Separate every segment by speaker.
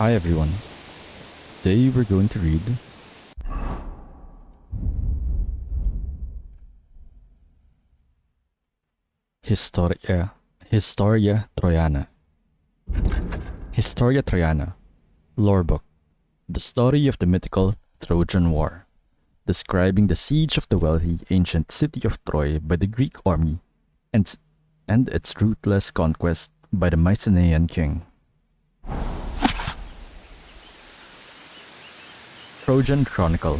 Speaker 1: Hi everyone. Today we're going to read Historia Troiana. Historia Troiana, lore book, the story of the mythical Trojan War, describing the siege of the wealthy ancient city of Troy by the Greek army and its ruthless conquest by the Mycenaean king. Trojan Chronicle,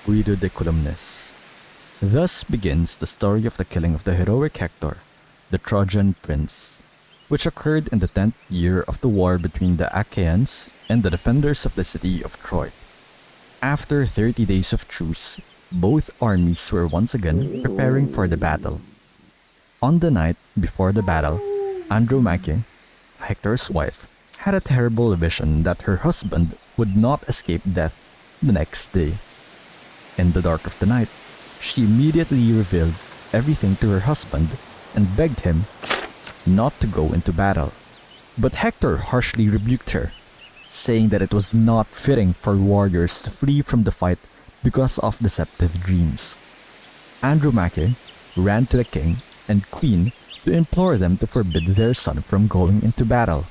Speaker 1: Guido de Columnis. Thus begins the story of the killing of the heroic Hector, the Trojan prince, which occurred in the 10th year of the war between the Achaeans and the defenders of the city of Troy. After 30 days of truce, both armies were once again preparing for the battle. On the night before the battle, Andromache, Hector's wife, had a terrible vision that her husband would not escape death the next day. In the dark of the night, she immediately revealed everything to her husband and begged him not to go into battle. But Hector harshly rebuked her, saying that it was not fitting for warriors to flee from the fight because of deceptive dreams. Andromache ran to the king and queen to implore them to forbid their son from going into battle,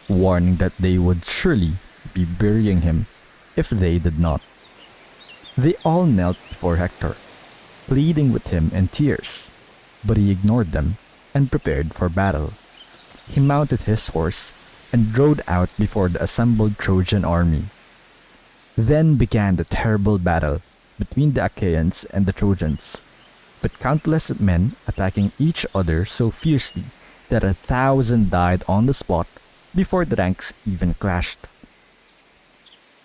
Speaker 1: warning that they would surely be burying him if they did not. They all knelt before Hector, pleading with him in tears, but he ignored them and prepared for battle. He mounted his horse and rode out before the assembled Trojan army. Then began the terrible battle between the Achaeans and the Trojans, with countless men attacking each other so fiercely that 1,000 died on the spot before the ranks even clashed.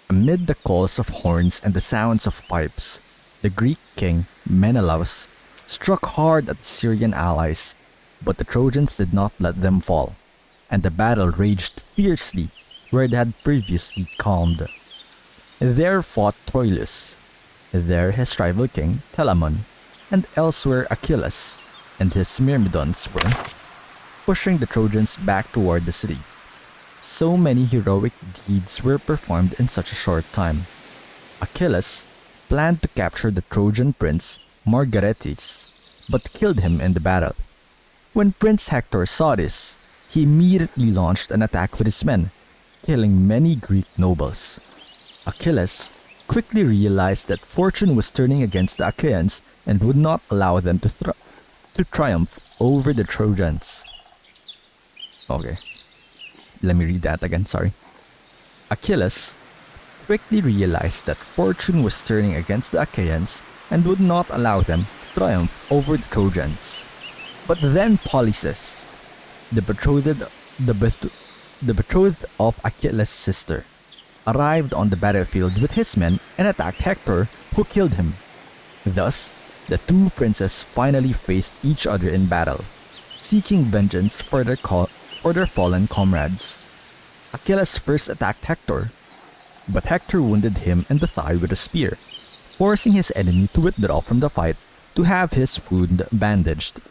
Speaker 1: Amid the calls of horns and the sounds of pipes, the Greek king Menelaus struck hard at the Syrian allies, but the Trojans did not let them fall, and the battle raged fiercely where it had previously calmed. There fought Troilus, there his rival king Telamon, and elsewhere Achilles and his Myrmidons were pushing the Trojans back toward the city. So many heroic deeds were performed in such a short time. Achilles planned to capture the Trojan prince Margaretes, but killed him in the battle. When Prince Hector saw this, he immediately launched an attack with his men, killing many Greek nobles. Achilles quickly realized that fortune was turning against the Achaeans and would not allow them to triumph over the Trojans. Okay. Let me read that again, sorry. Achilles quickly realized that fortune was turning against the Achaeans and would not allow them to triumph over the Trojans. But then Polysis, the betrothed of Achilles' sister, arrived on the battlefield with his men and attacked Hector, who killed him. Thus, the two princes finally faced each other in battle, seeking vengeance for their fallen comrades. Achilles first attacked Hector, but Hector wounded him in the thigh with a spear, forcing his enemy to withdraw from the fight to have his wound bandaged.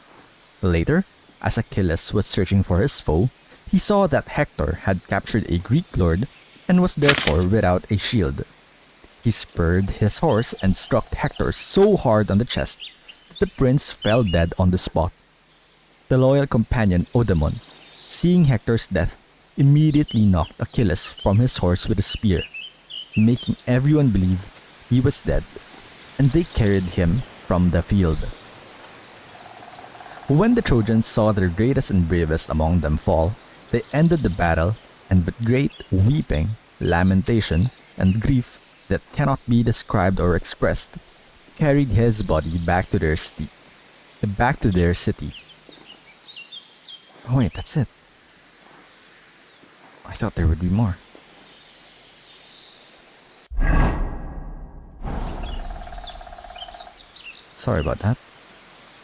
Speaker 1: Later, as Achilles was searching for his foe, he saw that Hector had captured a Greek lord and was therefore without a shield. He spurred his horse and struck Hector so hard on the chest that the prince fell dead on the spot. The loyal companion Odemon, seeing Hector's death, immediately knocked Achilles from his horse with a spear, making everyone believe he was dead, and they carried him from the field. When the Trojans saw their greatest and bravest among them fall, they ended the battle, and with great weeping, lamentation, and grief that cannot be described or expressed, carried his body back to their city. Oh wait, that's it. I thought there would be more. Sorry about that.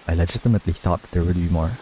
Speaker 1: I legitimately thought there would be more.